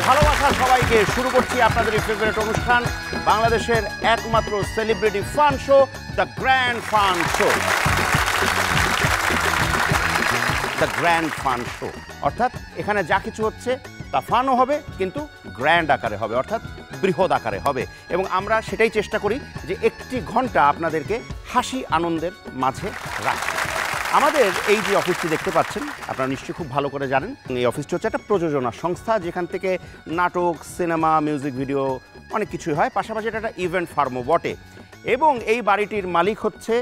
ভালোবাসা সবাইকে, শুরু করছি আপনাদের ফেভারিট অনুষ্ঠান, বাংলাদেশের একমাত্র celebrity fun show, the grand fun show. The grand fun show অর্থাৎ এখানে যা কিছু হচ্ছে তা ফানও হবে, কিন্তু গ্র্যান্ড আকারে হবে, অর্থাৎ বৃহৎ আকারে হবে। এবং আমরা সেটাই চেষ্টা করি যে একটি ঘন্টা আপনাদেরকে হাসি আনন্দের মাঝে রাখতে। আমাদের এই যে অফিসটি দেখতে পাচ্ছেন, আপনারা নিশ্চয়ই খুব ভালো করে জানেন, এই অফিসটি হচ্ছে একটা প্রযোজনা সংস্থা, যেখান থেকে নাটক, সিনেমা, মিউজিক ভিডিও অনেক কিছুই হয়। পাশাপাশি এটা একটা ইভেন্ট ফার্মও বটে। এবং এই বাড়িটির মালিক হচ্ছে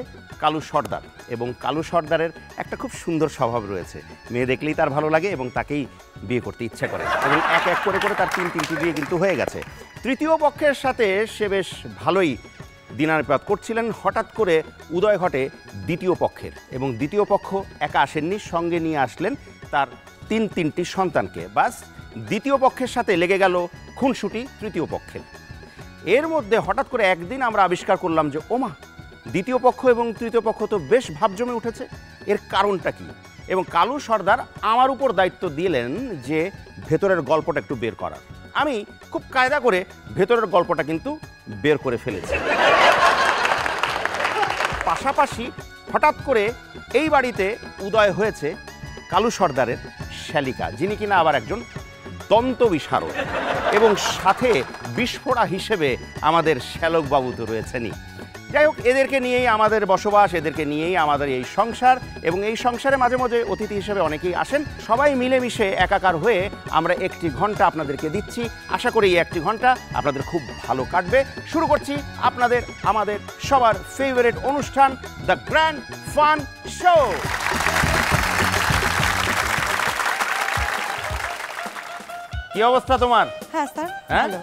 কালু সর্দার, এবং কালু সর্দারের একটা খুব সুন্দর স্বভাব রয়েছে। মেয়ে দেখলেই তার ভালো লাগে এবং তাকেই বিয়ে করতে ইচ্ছে করে, এবং এক এক করে করে তার তিনটি বিয়ে কিন্তু হয়ে গেছে। তৃতীয় পক্ষের সাথে সে বেশ ভালোই দিনানুপাত করছিলেন। হঠাৎ করে উদয় ঘটে দ্বিতীয় পক্ষের, এবং দ্বিতীয় পক্ষ একা আসেননি, সঙ্গে নিয়ে আসলেন তার তিনটি সন্তানকে। বাস দ্বিতীয় পক্ষের সাথে লেগে গেল খুনসুটি তৃতীয় পক্ষের। এর মধ্যে হঠাৎ করে একদিন আমরা আবিষ্কার করলাম যে ওমা, দ্বিতীয় পক্ষ এবং তৃতীয় পক্ষ তো বেশ ভাব জমে উঠেছে, এর কারণটা কি? এবং কালু সর্দার আমার উপর দায়িত্ব দিলেন যে ভেতরের গল্পটা একটু বের করার। আমি খুব কায়দা করে ভেতরের গল্পটা কিন্তু বের করে ফেলেছি। পাশাপাশি হঠাৎ করে এই বাড়িতে উদয় হয়েছে কালু সর্দারের শ্যালিকা, যিনি কিনা আবার একজন দন্ত বিশারদ, এবং সাথে বিস্ফোরা হিসেবে আমাদের শ্যালকবাবু তো রয়েছেনই। যাই হোক, এদেরকে নিয়েই আমাদের বসবাস, এদেরকে নিয়েই আমাদের এই সংসার, এবং এই সংসারে মাঝে মাঝে অতিথি হিসেবে অনেকেই আসেন। সবাই মিলেমিশে একাকার হয়ে আমরা একটি ঘন্টা আপনাদেরকে দিচ্ছি। আশা করি এই একটি ঘন্টা আপনাদের খুব ভালো কাটবে। শুরু করছি আমাদের সবার ফেভারিট অনুষ্ঠান, দ্য গ্র্যান্ড ফান শো। কি অবস্থা তোমার? হ্যাঁ স্যার, হ্যাঁ, ভালো।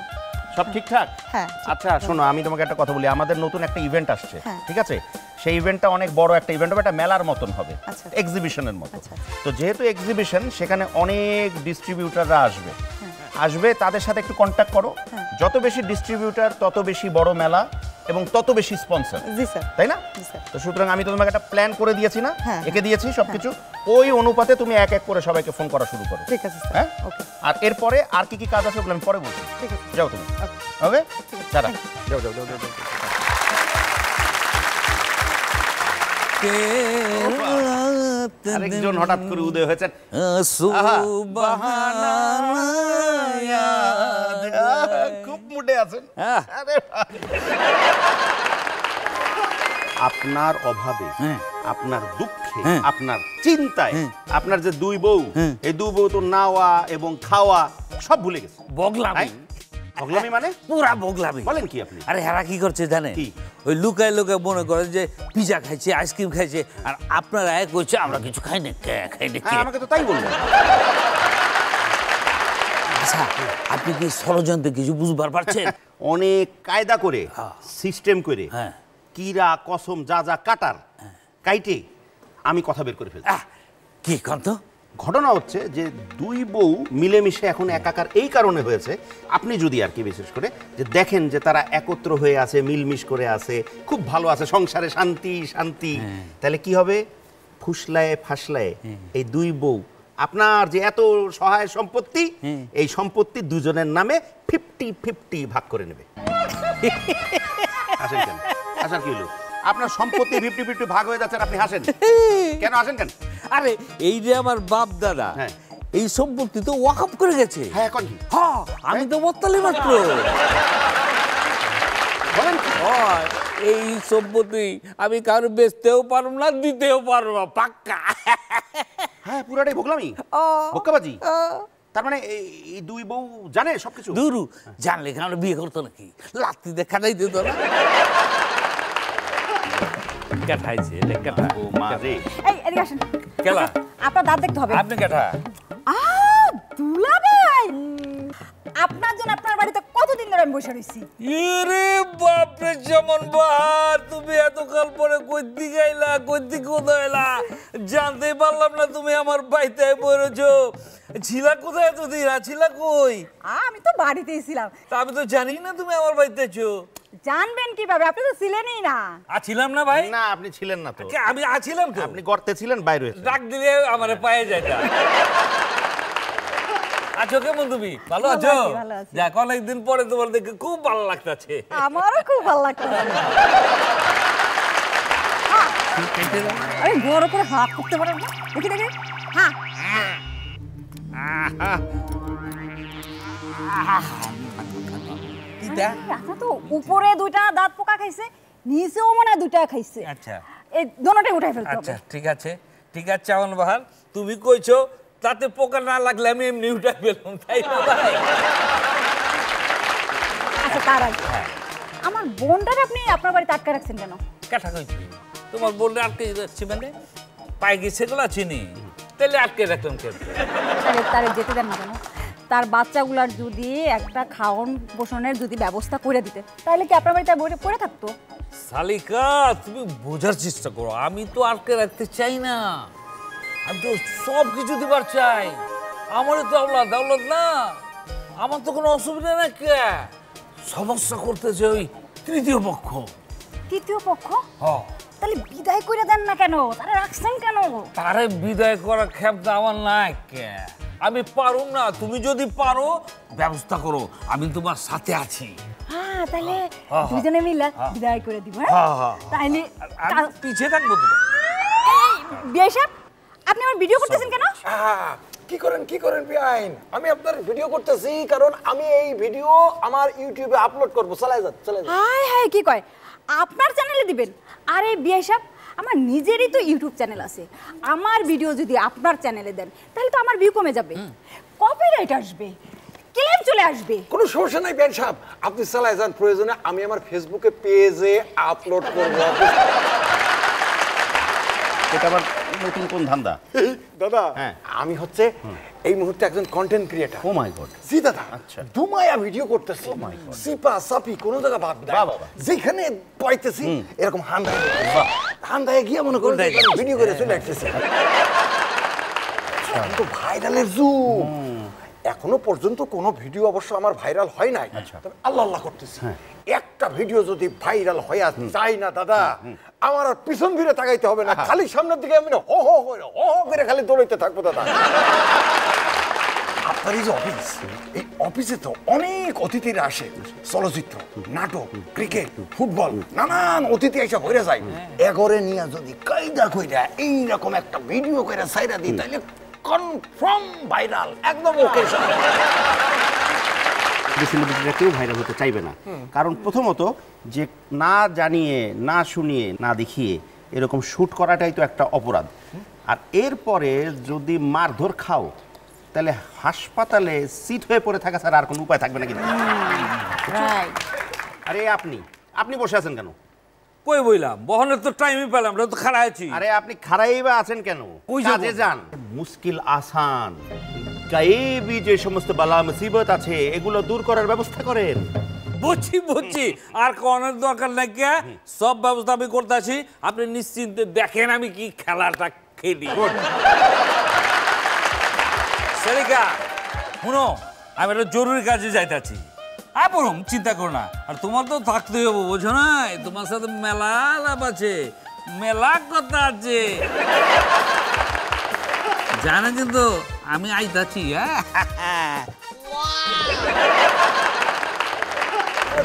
সব ঠিকঠাক? হ্যাঁ। আচ্ছা শোনো, আমি তোমাকে একটা কথা বলি, আমাদের নতুন একটা ইভেন্ট আসছে, ঠিক আছে? সেই ইভেন্টটা অনেক বড় একটা ইভেন্ট হবে, একটা মেলার মতন হবে, এক্সিবিশনের মতো। তো যেহেতু এক্সিবিশন, সেখানে অনেক ডিস্ট্রিবিউটাররা আসবে, তাদের সাথে একটু কন্ট্যাক্ট করো। যত বেশি ডিস্ট্রিবিউটার তত বেশি বড় মেলা এবং তত বেশি স্পন্সর, তাই না? তো সুতরাং আমি তো তোমাকে একটা প্ল্যান করে দিয়েছি না, একে দিয়েছি সবকিছু, ওই অনুপাতে তুমি এক এক করে সবাইকে ফোন করা শুরু করো, ঠিক আছে? হ্যাঁ, আর এরপরে আর কি কি কাজ আছে ওগুলো আমি পরে বলছি, ঠিক আছে? যাও তুমি, ওকে? দাঁড়া, যাও যাও যাও যাও। আরেকজন হঠাৎ করে উদয় হয়েছেন, খুব মুডে আছেন। আপনার অভাবে, আপনার দুঃখে, আপনার চিন্তায় আপনার যে দুই বউ, এই দুই বউ তো নাওয়া এবং খাওয়া সব ভুলে গেছে। বগলামি। বগলামি মানে? পুরা বগলামি। বলেন কি আপনি? আরে হেরা কি করছে জানেন? ওই লুকায় লুকায় মনে করে যে পিজা খাইছে, আইসক্রিম খাইছে, আর আপনারা এক করছে আমরা কিছু খাই না, খাই না। আমাকে তো তাই বলবেন। আচ্ছা, আপনি কি ষড়যন্ত্র কিছু বুঝবার পারছেন? অনেক কায়দা করে, সিস্টেম করে, কিরা কসম যা যা কাটার কাইটে আমি কথা বের করে ফেলছি। কি কন্ত? ঘটনা হচ্ছে যে দুই বউ মিলেমিশে এখন একাকার এই কারণে হয়েছে, আপনি যদি আর কি বিশেষ করে যে দেখেন যে তারা একত্র হয়ে আছে, মিলমিশ করে আছে, খুব ভালো আছে, সংসারে শান্তি শান্তি, তাহলে কি হবে? ফুসলায় ফাসলায় এই দুই বউ আপনার যে এত সহায় সম্পত্তি, এই সম্পত্তি দুজনের নামে 50-50 ভাগ করে নেবে। হাসেন কেন? হাসার কি হলো? আপনার সম্পত্তি 50-50 ভাগ হয়ে যাচ্ছে, আপনি হাসেন কেন? হাসেন কেন? আরে এই যে আমার বাপ দাদা এই সম্পত্তি তো ওয়াকফ করে গেছে। হ্যাঁ, এখন কি? হ্যাঁ, আমি তো মত্তালি মাত্র। এই সম্পত্তি আমি কারো বেচতেও পারব না, দিতেও পারব না, পাক্কা। হ্যাঁ, পুরাটাই বগলামি, বোকাবাজি। তার মানে এই দুই বউ জানে সবকিছু? দুরু জানলে কেন বিয়ে করতো নাকি? লাত্তি দিয়ে খাটাই দিত না। কাটাইছে রে কাটা। ও মা রে। এই এদিকে আসেন। কেলা? আপনার দাঁত দেখতে হবে। আপনি কাটা? দুলাভাই, আপনার জন্য আপনার বাড়িতে কতদিন ধরে আমি বসে রইছি। ইরে বাপ রে, যেমন বাহার, তুমি এতকাল পরে কই দিকে আইলা, কই দিকে কোথায়লা? জানতেই পারলাম না তুমি আমার বাড়িতে বসেছো। ছিলা কোথায় এতদিন? ছিলা কই? আমি তো বাড়িতেই ছিলাম। তা আমি তো জানি না তুমি আমার বাড়িতে আছো। জানবেন কিভাবে? আপনি তো ছিলেনই না। আছিলাম না ভাই? না, আপনি ছিলেন না তো। আমি আছিলাম তো। আপনি গর্তে ছিলেন, বাইরে। ডাক দিলে আমারে পায়ে যাইতা। আছো কেমন তুমি? ভালো আছো? ভালো আছি। যাক, অনেকদিন পরে তোমার দেখে খুব ভালো লাগতেছে। আমারও খুব ভালো লাগছে। আরে বড় করে হাত করতে পারেন না? দেখি দেখি। হ্যাঁ। আপনার তো উপরে দুইটা দাঁত পোকা খাইছে, নিচেও মনে হয় দুইটা খাইছে। আচ্ছা এই দোনোটাই উঠাই ফেলতে হবে। আচ্ছা, ঠিক আছে ঠিক আছে চাওয়ান বাহার, তুমি কইছো তাতে পোকা না লাগলে আমি এমনি উঠে ফেললাম, তাই না ভাই? আচ্ছা তার আগে আমার বোনটারে আপনি আপনার বাড়িতে আটকে রাখছেন কেন? কাটা কইছি তোমার বললে আটকে রাখছি মানে পাই কি সেগুলো চিনি, তাহলে আটকে রাখলাম কেন? তারে যেতে দেন না কেন? তার বাচ্চাগুলার যদি একটা খাওয়ান পোষণের যদি ব্যবস্থা করে দিতে, তাহলে কি আপনার বাড়িতে বইটা পড়ে থাকতো? শালিকা, তুমি বোঝার চেষ্টা করো, আমি তো আটকে রাখতে চাই না, আমি তো সব কিছু দিবার চাই। আমারও তো দাওলাত না, আমার তো কোনো অসুবিধা না। কে সমস্যা করতেছে ওই তৃতীয় পক্ষ। তৃতীয় পক্ষ? হ্যাঁ, তাহলে বিদায় করে দেন না কেন? তারা রাখছেন কেন? তারে বিদায় করার ক্ষমতা আমার নাই। কে আমি পারুম না, তুমি যদি পারো ব্যবস্থা করো, আমি তোমার সাথে আছি। হ্যাঁ, তাহলে দুজনে মিলে বিদায় করে দিব। তাহলে আমি পিছিয়ে থাকবো তো। বিয়ে সাহেব, আপনি আমার ভিডিও করতেছেন কেন? কি করেন বেআইন? আমি আপনার ভিডিও করতেছি কারণ আমি এই ভিডিও আমার ইউটিউবে আপলোড করব। চালাই যান। হাই হাই, কি কয়? আপনার চ্যানেলে দিবেন? আরে বিয়ে সাহেব, আমার নিজেরই তো ইউটিউব চ্যানেল আছে। আমার ভিডিও যদি আপনার চ্যানেলে দেন, তাহলে তো আমার ভিউ কমে যাবে, কপিরাইট আসবে, ক্লেম চলে আসবে। কোনো সমস্যা নাই বেআইন সাহেব, আপনি চালাই যান। প্রয়োজনে আমি আমার ফেসবুকে পেজে আপলোড করব। এটা আবার নতুন কোন ধান্দা? দাদা, হ্যাঁ। আমি হচ্ছে এই মুহূর্তে একজন কন্টেন্ট ক্রিয়েটর। ও মাই গড। জি দাদা, আচ্ছা। দুমায়া ভিডিও করতেছি। সিপা সাপি কোনো জায়গা বাদ দেয় না। যেখানে পাইতেছি এরকম হান্দায় গিয়ে মনে করেন ভিডিও করে চলে আসতেছে। কিন্তু ভাইরালের যুগ, এখনো পর্যন্ত কোনো ভিডিও অবশ্য আমার ভাইরাল হয় নাই। তবে আল্লাহ করতেছি, একটা ভিডিও যদি ভাইরাল হয়ে যায় না দাদা, আমার আর পিছন ফিরে তাকাইতে হবে না, খালি সামনের দিকে আমি হো হো করে খালি দৌড়াইতে থাকবো দাদা। আপনার এই যে অফিস, এই অফিসে তো অনেক অতিথিরা আসে, চলচ্চিত্র, নাটক, ক্রিকেট, ফুটবল, নানান অতিথি এসে ভরে যায়। এগরে নিয়ে যদি কায়দা কইরা এইরকম একটা ভিডিও করে সাইরা দিই, তাইলে কনফার্ম ভাইরাল, একদম ওকে। সেলিব্রিটিরা কেউ ভাইরাল হতে চাইবে না, কারণ প্রথমত যে না জানিয়ে, না শুনিয়ে, না দেখিয়ে এরকম শ্যুট করাটাই তো একটা অপরাধ। আর এরপরে যদি মারধর খাও, তাহলে হাসপাতালে সিট হয়ে পড়ে থাকা ছাড়া আর কোনো উপায় থাকবে না। কিন্তু আরে আপনি বসে আছেন কেন? কই বইলাম, বহনের তো টাইমই পেলাম না, তো খাড়া আছি। আরে আপনি খাড়াই বা আছেন কেন? কাজে যান। মুশকিল আসান, গায়েবী যে সমস্ত বালা মুসিবত আছে এগুলো দূর করার ব্যবস্থা করেন। বুঝছি, আর কোনের দরকার নাই। কে সব ব্যবস্থা আমি করতে আছি, আপনি নিশ্চিন্তে দেখেন আমি কি খেলাটা খেলি। সেলিকা, শুনো, আমি একটা জরুরি কাজে যাইতেছি। বলুন, চিন্তা করো না। আর তোমার তো থাকতেই হবো, বোঝো না? তোমার সাথে মেলা লাভ আছে, মেলা কথা আছে, জানে কিন্তু আমি আইতাছি। হ্যাঁ,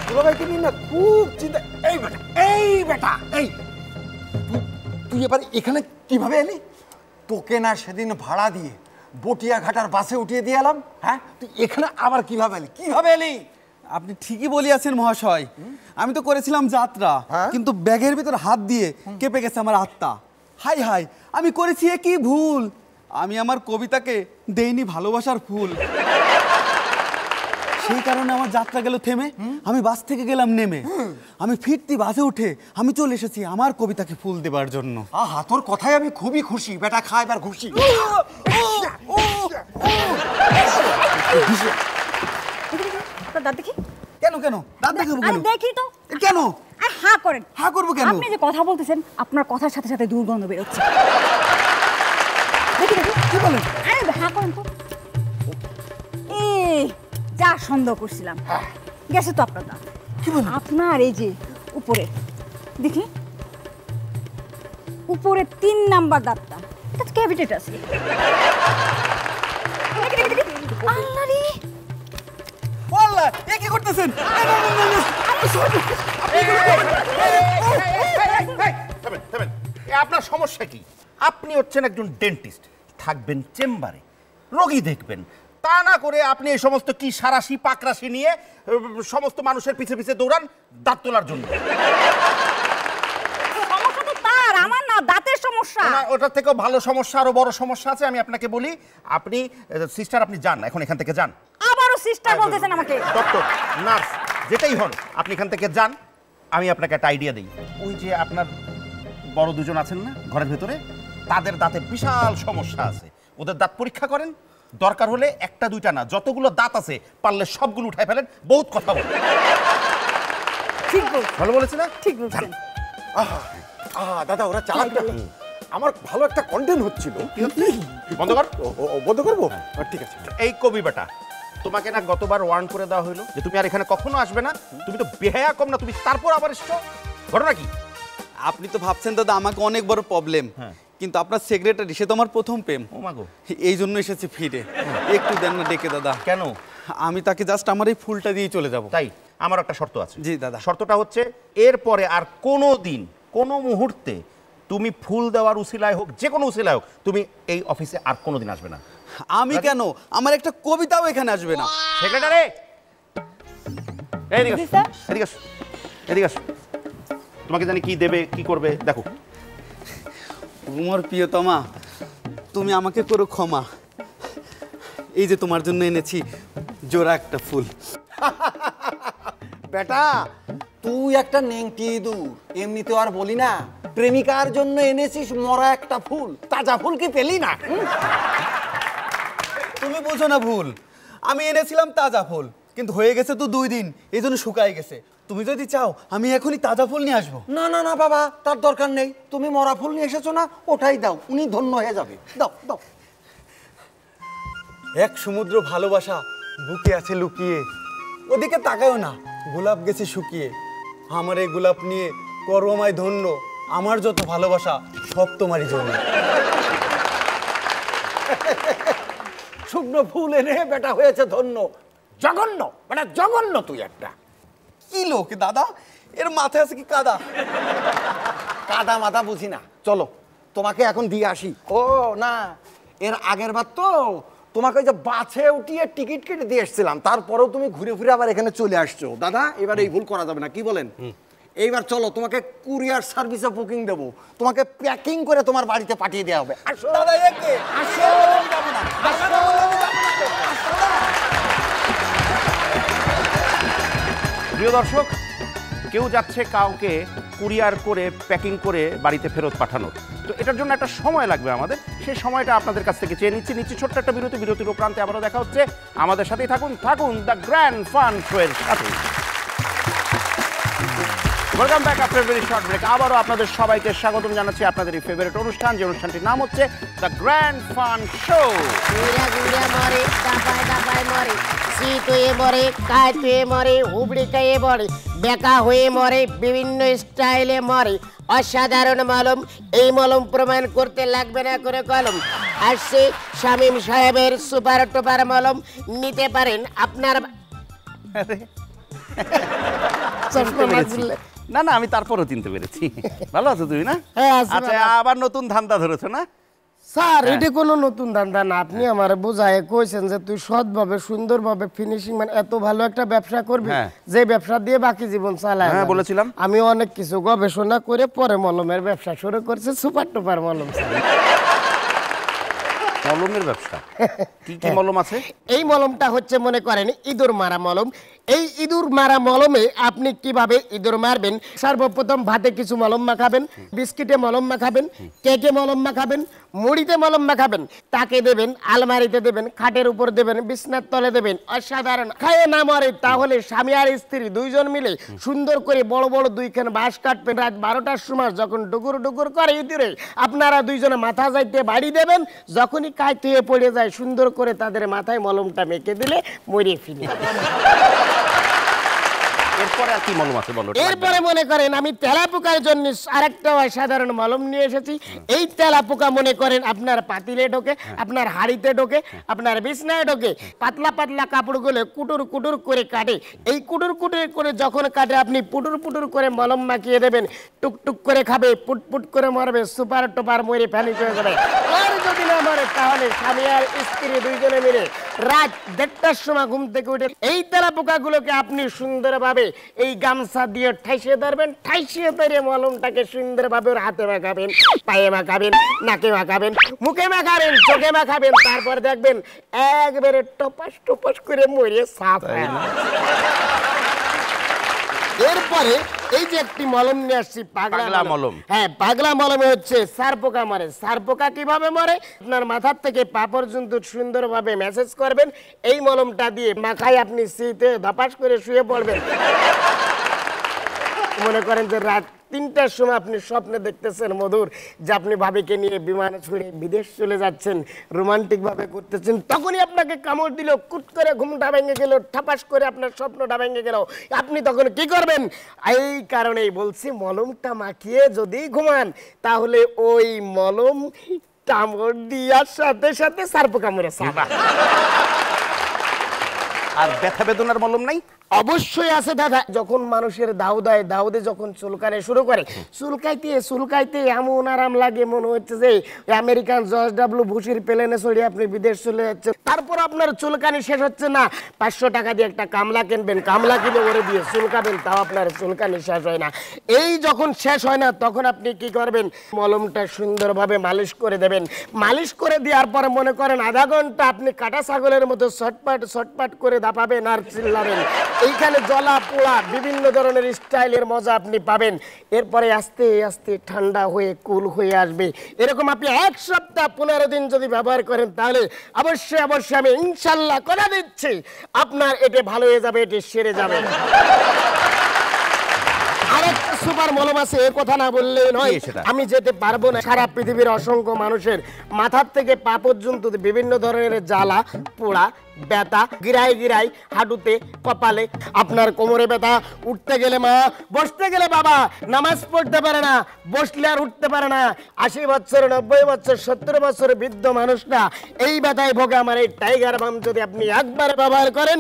দুলাভাইকে নিয়ে না খুব চিন্তা। এই বেটা তুই এবার এখানে কিভাবে এলি? তোকে না সেদিন ভাড়া দিয়ে বটিয়া ঘাটার বাসে উঠিয়ে দিয়ে এলাম, হ্যাঁ? তুই এখানে আবার কিভাবে এলি? আপনি ঠিকই বলিয়াছেন মহাশয়, আমি তো করেছিলাম যাত্রা, কিন্তু ব্যাগের ভিতর হাত দিয়ে কেঁপে গেছে আমার আত্মা। হাই হাই, আমি করেছি কি ভুল! আমি আমার কবিতাকে দেইনি ভালোবাসার ফুল। সেই কারণে আমার যাত্রা গেল থেমে, আমি বাস থেকে গেলাম নেমে। আমি ফিরতি বাসে উঠে আমি চলে এসেছি আমার কবিতাকে ফুল দেবার জন্য। আহা, তোর কথায় আমি খুবই খুশি বেটা, খাই এবার খুশি। দাঁত দেখি। কেন দাঁত দেখাবো কেন? দেখি তো কেন? হা করেন। হা করবো কেন? আপনি যে কথা বলতেছেন, আপনার কথার সাথে সাথে দুর্গন্ধ বেরোচ্ছে। দেখি কি বলেন? আরে হা করেন তো। যা সন্দেহ করছিলাম গেছে তো আপনার দাঁত। কি বলেন? আপনার এই যে উপরে দেখি, উপরে 3 নাম্বার দাঁতটা, এটা ক্যাভিটেট আছে। আল্লাহ করতেছেন? থামেন। আপনার সমস্যা কি? আপনি হচ্ছেন একজন ডেন্টিস্ট, থাকবেন চেম্বারে, রোগী দেখবেন, তা না করে আপনি এই সমস্ত কি সারাশি পাকরাশি নিয়ে সমস্ত মানুষের পিছে পিছে দৌড়ান দাঁত তোলার জন্য। সমস্যা তো তার, আমার না, দাঁতের সমস্যা। ওটার থেকেও ভালো সমস্যা, আরো বড় সমস্যা আছে। আমি আপনাকে বলি, আপনি সিস্টার, আপনি যান এখন এখান থেকে, যান। আবারও সিস্টার বলতেছেন আমাকে? ডক্টর, নার্স, যেটাই হন, আপনি এখান থেকে যান। আমি আপনাকে একটা আইডিয়া দিই। ওই যে আপনার বড় দুজন আছেন না ঘরের ভেতরে, তাদের দাঁতে বিশাল সমস্যা আছে, ওদের দাঁত পরীক্ষা করেন। দরকার হলে একটা দুইটা না, যতগুলো দাঁত আছে পারলে সবগুলো উঠায় ফেলেন, বহুত কথা বলেন। ঠিক বলছেন। ভালো বলেছি না? ঠিক বলছেন। দাদা ওরা চালাক না। আমার ভালো একটা কন্টেন্ট হচ্ছিল। বন্ধ কর। বন্ধ করবো? ঠিক আছে। এই কবি বেটা, তোমাকে না গতবার ওয়ার্ন করে দেওয়া হলো যে তুমি আর এখানে কখনো আসবে না। তুমি তো বেহায়া কম না, তুমি তারপর আবার এসছো। ঘটনা কি? আপনি তো ভাবছেন দাদা আমাকে অনেক বড় প্রবলেম, কিন্তু আপনার সেক্রেটারি সে তো আমার প্রথম প্রেম। ও মাগো, এই জন্য এসেছি ফিরে। একটু দেন না ডেকে দাদা। কেন? আমি তাকে জাস্ট আমার এই ফুলটা দিয়ে চলে যাব। তাই? আমার একটা শর্ত আছে। জি দাদা। শর্তটা হচ্ছে, এরপরে আর কোনো দিন কোনো মুহূর্তে তুমি ফুল দেওয়ার উসিলায় হোক, যে কোনো উসিলায় হোক, তুমি এই অফিসে আর কোনো দিন আসবে না। আমি কেন? আমার একটা কবিতাও এখানে আসবে না। সেক্রেটারি, এদিকে আসো, এদিকে আসো, এদিকে আসো। তোমাকে জানি কি দেবে, কি করবে, দেখো। তোমার প্রিয়তমা, তুমি আমাকে করো ক্ষমা। এই যে তোমার জন্য এনেছি জোড়া একটা ফুল। বেটা তুই একটা নেংটি ইঁদুর, এমনিতেও আর বলি না, প্রেমিকার জন্য এনেছিস মরা একটা ফুল, তাজা ফুল কি পেলি না? তুমি বোঝো না ভুল, আমি এনেছিলাম তাজা ফুল, কিন্তু হয়ে গেছে তো 2 দিন, এই জন্য শুকায় গেছে। তুমি যদি চাও আমি এখনই তাজা ফুল নিয়ে আসবো। না না না বাবা, তার দরকার নেই। তুমি মরা ফুল নিয়ে এসেছো না, ওটাই দাও, উনি ধন্য হয়ে যাবে। দাও দাও। এক সমুদ্র ভালোবাসা বুকে আছে লুকিয়ে, ওদিকে তাকায়ও না, গোলাপ গেছে শুকিয়ে। আমার এই গোলাপ নিয়ে করো আমায় ধন্য, আমার যত ভালোবাসা সব তোমারই জন্য। শুকনো ফুল এনে বেটা হয়েছে ধন্য। জঘন্য, বেটা জঘন্য তুই একটা। কি লোক দাদা, এর মাথায় আছে কি কাদা? কাদা মাথা বুঝি না। চলো তোমাকে এখন দিয়ে আসি। ও না, এর আগের বার তো তোমাকে ওই যে বাসে উঠিয়ে টিকিট কেটে দিয়ে এসেছিলাম, তারপরেও তুমি ঘুরে ফিরে আবার এখানে চলে আসছো। দাদা এবার এই ভুল করা যাবে না, কি বলেন? এইবার চলো, তোমাকে কুরিয়ার সার্ভিসে বুকিং দেবো, তোমাকে প্যাকিং করে তোমার বাড়িতে পাঠিয়ে দেওয়া হবে। আসো দাদা একে আসো। প্রিয় দর্শক, কেউ যাচ্ছে কাউকে কুরিয়ার করে প্যাকিং করে বাড়িতে ফেরত পাঠানো, তো এটার জন্য একটা সময় লাগবে আমাদের। সেই সময়টা আপনাদের কাছ থেকে চেয়ে নিচ্ছি ছোট্ট একটা বিরতির উপরান্তে আবারও দেখা হচ্ছে। আমাদের সাথেই থাকুন দ্য গ্র্যান্ড ফান শো এর সাথে। Welcome back after very short break. আবারও আপনাদের সবাইকে স্বাগতম জানাচ্ছি আপনাদের এই ফেভারিট অনুষ্ঠান, যে অনুষ্ঠানটির নাম হচ্ছে দ্য গ্র্যান্ড ফান শো। ঘুরে ঘুরে মরে, দাপায় দাপায় মরে, শীত হয়ে মরে, কাঠ হয়ে মরে, হুবড়ি খেয়ে মরে, বেকা হয়ে মরে, বিভিন্ন স্টাইলে মরে। অসাধারণ মলম, এই মলম প্রমাণ করতে লাগবে না করে কলম। আসছে শামীম সাহেবের সুপার টুপার মলম, নিতে পারেন আপনার। না না, আমি তারপরও চিনতে পেরেছি। ভালো আছো তুমি না? হ্যাঁ, আছি আচ্ছা, ভালো। আবার নতুন ধান্দা ধরেছো না? স্যার, এটা কোনো নতুন ধান্দা না। আপনি আমার বোঝায় কইছেন যে তুই সৎভাবে সুন্দরভাবে ফিনিশিং মানে এত ভালো একটা ব্যবসা করবি, হ্যাঁ। যে ব্যবসা দিয়ে বাকি জীবন চালায়। হ্যাঁ, বলেছিলাম। আমি অনেক কিছু গবেষণা করে পরে মলমের ব্যবসা শুরু করছি, সুপার টুপার মলম। মলমের ব্যবসা? কি কি মলম আছে? এই মলমটা হচ্ছে মনে করেন ইঁদুর মারা মলম। এই ইঁদুর মারা মলমে আপনি কিভাবে ইঁদুর মারবেন, সর্বপ্রথম ভাতে কিছু মলম মাখাবেন, বিস্কিটে মলম মাখাবেন, কেকে মলম মাখাবেন, মুড়িতে মলম মাখাবেন, তাকে দেবেন, আলমারিতে দেবেন, খাটের উপর দেবেন, বিছনার তলে দেবেন। অসাধারণ। খায়ে না মরে তাহলে স্বামী আর স্ত্রী দুইজন মিলে সুন্দর করে বড় বড় 2খান বাঁশ কাটবেন। রাত 12টার সময় যখন ডুগুর ডুগুর করে ইঁদুরে, আপনারা দুইজনে মাথা যাইতে বাড়ি দেবেন। যখনই কাইতে হয়ে পড়ে যায়, সুন্দর করে তাদের মাথায় মলমটা মেখে দিলে মরে ফিরে। এরপরে আর কি মলম আছে বলো? এরপরে মনে করেন আমি তেলাপোকার জন্য আরেকটা অসাধারণ মলম নিয়ে এসেছি। এই তেলাপোকা মনে করেন আপনার পাতিলে ঢোকে, আপনার হাড়িতে ঢোকে, আপনার বিছনায় ঢোকে, পাতলা পাতলা কাপড়গুলো কুটুর কুটুর করে কাটে। এই কুটুর কুটুর করে যখন কাটে আপনি পুটুর পুটুর করে মলম মাখিয়ে দেবেন, টুকটুক করে খাবে, পুটপুট করে মরবে, সুপার টোপার মরে ফ্যানিশ হয়ে যাবে। আর যদি না মরে তাহলে স্বামী আর স্ত্রী দুইজনে মিলে রাত 1:30টার সময় ঘুম থেকে উঠে এই তেলাপোকাগুলোকে আপনি সুন্দরভাবে এই গামছা দিয়ে ঠাইসিয়ে ধরবেন, ঠাইসিয়ে ধরে মলমটাকে সুন্দরভাবে ওর হাতে মাখাবেন, পায়ে মাখাবেন, নাকে মাখাবেন, মুখে মাখাবেন, চোখে মাখাবেন। তারপর দেখবেন একবারে টপাস টপাস করে মরে সাফ হয়ে যাবে। এরপরে এই যে একটি মলম নিয়ে আসছি পাগলা মলম। হ্যাঁ, পাগলা মলমে হচ্ছে সারপোকা মরে। সারপোকা কিভাবে মরে? আপনার মাথার থেকে পা পর্যন্ত সুন্দরভাবে ম্যাসেজ করবেন, এই মলমটা দিয়ে মাথায় আপনি শীতে ধপাস করে শুয়ে পড়বেন। মনে করেন যে রাত 3টার সময় আপনি স্বপ্নে দেখতেছেন মধুর যে আপনি ভাবিকে নিয়ে বিমানে ছুড়ে বিদেশ চলে যাচ্ছেন, রোমান্টিক ভাবে করতেছেন, তখনই আপনাকে কামড় দিল, কুট করে ঘুমটা ভেঙে গেল, ঠাপাস করে আপনার স্বপ্নটা ভেঙে গেল। আপনি তখন কি করবেন? এই কারণেই বলছি মলমটা মাখিয়ে যদি ঘুমান তাহলে ওই মলম কামড় দেওয়ার সাথে সাথে সারপোকা মরে সাবা। আর ব্যথা বেদনার মলম নাই? অবশ্যই আছে দাদা। যখন মানুষের দাউদে যখন চুলকানে শুরু করে, চুলকাইতে এমন আরাম লাগে মনে হচ্ছে যে আমেরিকান জর্জ ডাব্লিউ বুশের প্লেনে চড়ে আপনি বিদেশ চলে যাচ্ছেন। তারপর আপনার চুলকানি শেষ হচ্ছে না, 500 টাকা দিয়ে একটা কামলা কিনবেন, কামলা কিনে ওরে দিয়ে চুলকাবেন, তাও আপনার চুলকানি শেষ হয় না। এই যখন শেষ হয় না তখন আপনি কি করবেন? মলমটা সুন্দরভাবে মালিশ করে দেবেন। মালিশ করে দেওয়ার পরে মনে করেন আধা ঘন্টা আপনি কাটা ছাগলের মতো ছটপাট করে দাপাবেন আর চিল্লাবেন। এইখানে জ্বলা পোড়া বিভিন্ন ধরনের স্টাইলের মজা আপনি পাবেন। এরপরে আস্তে আস্তে ঠান্ডা হয়ে কুল হয়ে আসবে। এরকম আপনি 1 সপ্তাহ 15 দিন যদি ব্যবহার করেন তাহলে অবশ্যই আমি ইনশাল্লাহ কথা দিচ্ছি আপনার এটা ভালো হয়ে যাবে, এটা সেরে যাবে। আরেকটা সুপার মলম আছে, এর কথা না বললে নয়। আমি যেতে পারবো না। সারা পৃথিবীর অসংখ্য মানুষের মাথার থেকে পা পর্যন্ত বিভিন্ন ধরনের জ্বালা পোড়া, ব্যথা, গিরাই হাঁটুতে, কপালে, আপনার কোমরে ব্যথা, উঠতে গেলে মা, বসতে গেলে বাবা, নামাজ পড়তে পারে না, বসলে আর উঠতে পারে না। 80 বছর, 90 বছর, 70 বছর বৃদ্ধ মানুষরা এই ব্যথায় ভোগে। আমার এই টাইগার বাম যদি আপনি একবার ব্যবহার করেন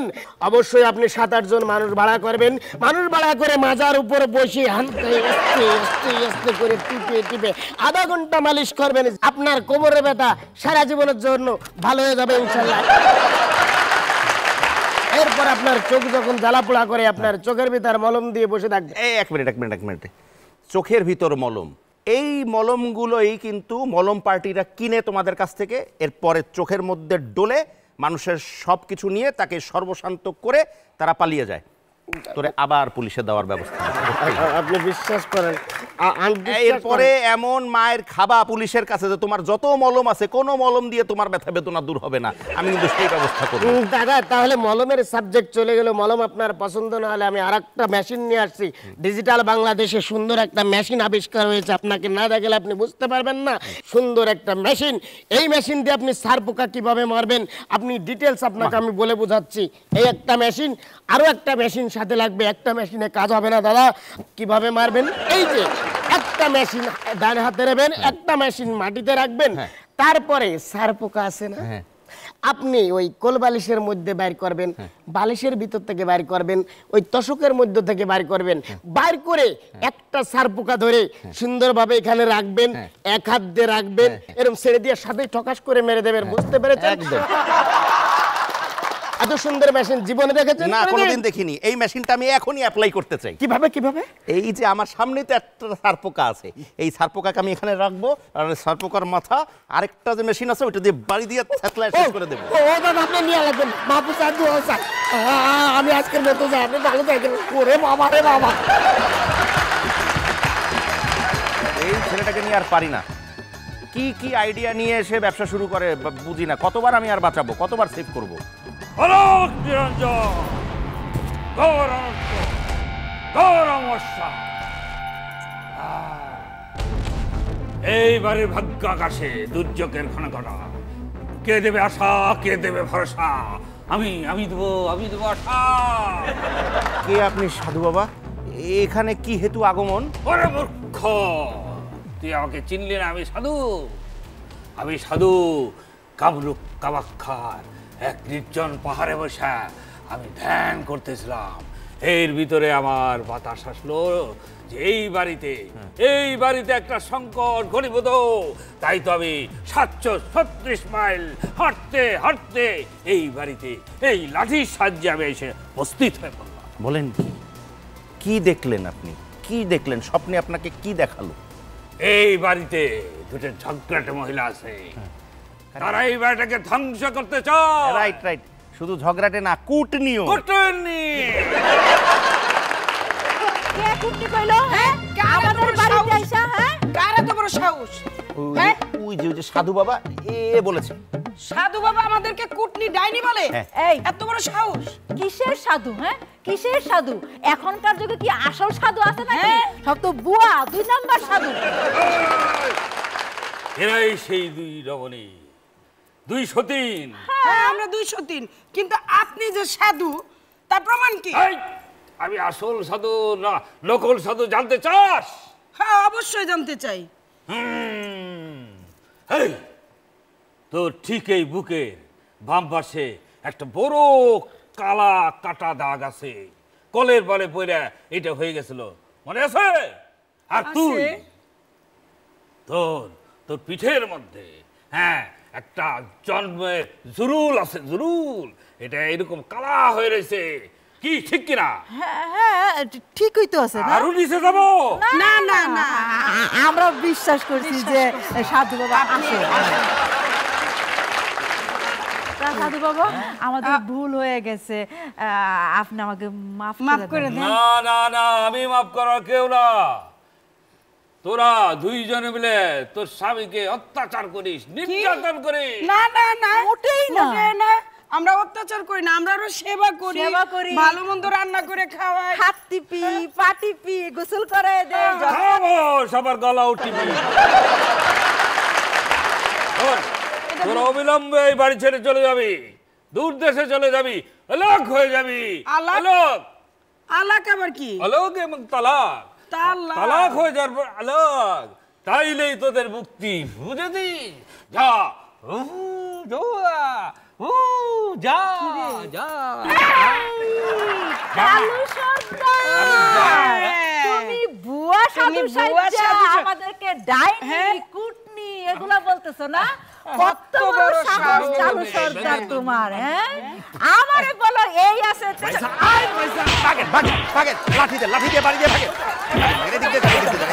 অবশ্যই আপনি 7-8 জন মানুষ ভাড়া করবেন। মানুষ ভাড়া করে মাজার উপর বসে আস্তে করে টিপে আধা ঘন্টা মালিশ করবেন। আপনার কোমরে ব্যথা সারা জীবনের জন্য ভালো হয়ে যাবে ইনশাল্লাহ। এরপর আপনার চোখ যখন জ্বালাপোড়া করে আপনার চোখের ভিতর মলম দিয়ে বসে থাকবে। এক মিনিট, চোখের ভিতর মলম, এই মলমগুলোই কিন্তু মলম পার্টিরা কিনে তোমাদের কাছ থেকে, এরপরে চোখের মধ্যে ডলে মানুষের সব কিছু নিয়ে তাকে সর্বশান্ত করে তারা পালিয়ে যায়। তোরে আবার পুলিশে দেওয়ার ব্যবস্থা। আপনি বিশ্বাস করেন? এরপরে এমন মায়ের খাবা পুলিশের কাছে যে তোমার যত মলম আছে কোনো মলম দিয়ে তোমার ব্যথা বেদনা দূর হবে না। আমি কিন্তু সেই ব্যবস্থা করব। দাদা তাহলে মলমের সাবজেক্ট চলে গেল। মলম আপনার পছন্দ না হলে আমি আরেকটা মেশিন নিয়ে আসছি। ডিজিটাল বাংলাদেশে সুন্দর একটা মেশিন আবিষ্কার হয়েছে, আপনাকে না দেখলে আপনি বুঝতে পারবেন না। সুন্দর একটা মেশিন, এই মেশিন দিয়ে আপনি সারপোকা কিভাবে মারবেন আপনি ডিটেলস আপনাকে আমি বলে বোঝাচ্ছি। এই একটা মেশিন, আরো একটা মেশিন সাথে লাগবে। একটা মেশিনে কাজ হবে না দাদা। কিভাবে মারবেন? এই যে একটা মেশিন ডান হাতে নেবেন, একটা মেশিন মাটিতে রাখবেন, তারপরে সারপোকা আছে না, আপনি ওই কোল বালিশের মধ্যে বাইর করবেন, বালিশের ভিতর থেকে বাইর করবেন, ওই তশকের মধ্য থেকে বাইর করবেন, বাইর করে একটা সারপোকা ধরে সুন্দরভাবে এখানে রাখবেন, এক হাত দিয়ে রাখবেন, এরকম ছেড়ে দিয়ে সাথে ঠকাস করে মেরে দেবেন। বুঝতে পেরেছেন? একদম। এত সুন্দর মেশিন জীবনে দেখেছেন না? কোনোদিন দেখিনি। এই মেশিনটা আমি এখনই অ্যাপ্লাই করতে চাই। কিভাবে? এই যে আমার সামনেই তো একটা সারপোকা আছে, এই সারপোকাকে আমি এখানে রাখবো, আর সারপোকার মাথা আরেকটা যে মেশিন আছে ওইটা দিয়ে বাড়ি দিয়ে থেতলায় শেষ করে দেবো। ও দাদা আপনি নিয়ে লাগবেন। মাহফুজ আদু হোসেন, আমি আজকের মতো যাই, আপনি ভালো থাকেন। ওরে বাবা রে বাবা, এই ছেলেটাকে নিয়ে আর পারি না। কি আইডিয়া নিয়ে এসে ব্যবসা শুরু করে বুঝি না। কতবার আমি আর বাঁচাবো, কতবার সেভ করবো? এইবারে ভাগ্য আকাশে দুর্যোগের ঘন ঘটা। কে দেবে আশা, কে দেবে ভরসা? আমি দেবো 18। কে আপনি সাধু বাবা? এখানে কি হেতু আগমন? ওরে মূর্খ, তুই আমাকে চিনলি না? আমি সাধু কামরূপ কামাখ্যার এক নির্জন পাহাড়ে বসে আমি ধ্যান করতেছিলাম। এর ভিতরে আমার বাতাস আসলো যে এই বাড়িতে একটা সংকট ঘনীভূত। তাই তো আমি 736 মাইল হাঁটতে হাঁটতে এই বাড়িতে এই লাঠির সাহায্যে আমি এসে উপস্থিত হয়ে পড়লাম। বলেন কি দেখলেন আপনি? কি দেখলেন? স্বপ্নে আপনাকে কি দেখালো? এই বাড়িতে দুটো ঝগড়াটে মহিলা আছে, তারা এই বাড়িটাকে ধ্বংস করতে চায়। রাইট রাইট, শুধু ঝগড়াটে না, কুটনিও। কুটনি কে কুটনি কইলো? হ্যাঁ, আমাদের বাড়িতে আইসা, হ্যাঁ? কার এত বড় সাহস? হ্যাঁ? ওই যে সাধু বাবা বলেছে। সাধু বাবা আমাদেরকে কুটনি ডাইনি বলে? হ্যাঁ। এই এত বড় সাহস? কিসের সাধু? হ্যাঁ, কিসের সাধু? এখনকার যুগে কি আসল সাধু আছে নাকি? হ্যাঁ। সব তো বুয়া, 2 নাম্বার সাধু। এরাই সেই 2 রমণী, 2 সতীন। হ্যাঁ, আমরা 203, কিন্তু আপনি যে সাধু তার প্রমাণ কি? এই, আমি আসল সাধু না নকল সাধু জানতে চাস? হ্যাঁ, অবশ্যই জানতে চাই। এই তোর ঠিক এই বুকের বাম পাশে একটা বড় কালা কাটা দাগ আছে, কলের বলে পড়ে এটা হয়ে গেছিল, মনে আছে? আর তুই আছে। তোর পিঠের মধ্যে হ্যাঁ একটা জন্মের জুরুল আছে, জুরুল, এটা এরকম কালা হয়ে রয়েছে। কি ঠিক কিনা? হ্যাঁ হ্যাঁ, ঠিকই তো আছে না? আরো নিচে যাবো? না না না, আমরা বিশ্বাস করছি যে সাধু বাবা আছে। সাধু বাবা, আমাদের ভুল হয়ে গেছে, আপনি আমাকে মাফ মাফ করে দেন। না না না, আমি মাফ করার কেউ না। তোরা 2 জনে মিলে তোর স্বামীকে অত্যাচার করিস, নির্যাতন করিস। না না না, মোটেই না। মোটেই না। আমরা অত্যাচার করি না, আমরা আরো সেবা করি, ভালো মন্দ রান্না করে খাওয়াই, হাত টিপি, পা টিপি, গোসল করে দেই। সবার গলা উঠিবি। তোরা অবিলম্বে এই বাড়ি ছেড়ে চলে যাবি, দূর দেশে চলে যাবি, আলোক হয়ে যাবি। আলাক? আলোক, আলাক আবার কি? আলোক এবং তালাক। তালাক। তালাক হয়ে যাওয়ার পর আলোক, তাইলেই তোদের মুক্তি। বুঝেছিস? যা যা যা। কালু সর্দার, তুমি বুয়া সাধু সাইজা আমাদেরকে ডাইনি, কুটনি এগুলা বলতেছো না? কত বড় সাহস কালু সর্দার তোমার! হ্যাঁ, আমারে বলো এই আছে। ভাগেন ভাগেন ভাগেন, লাঠি দিয়ে বাড়ি দিয়ে ভাগেন। এদিক দিয়ে যান, এদিক দিয়ে যান।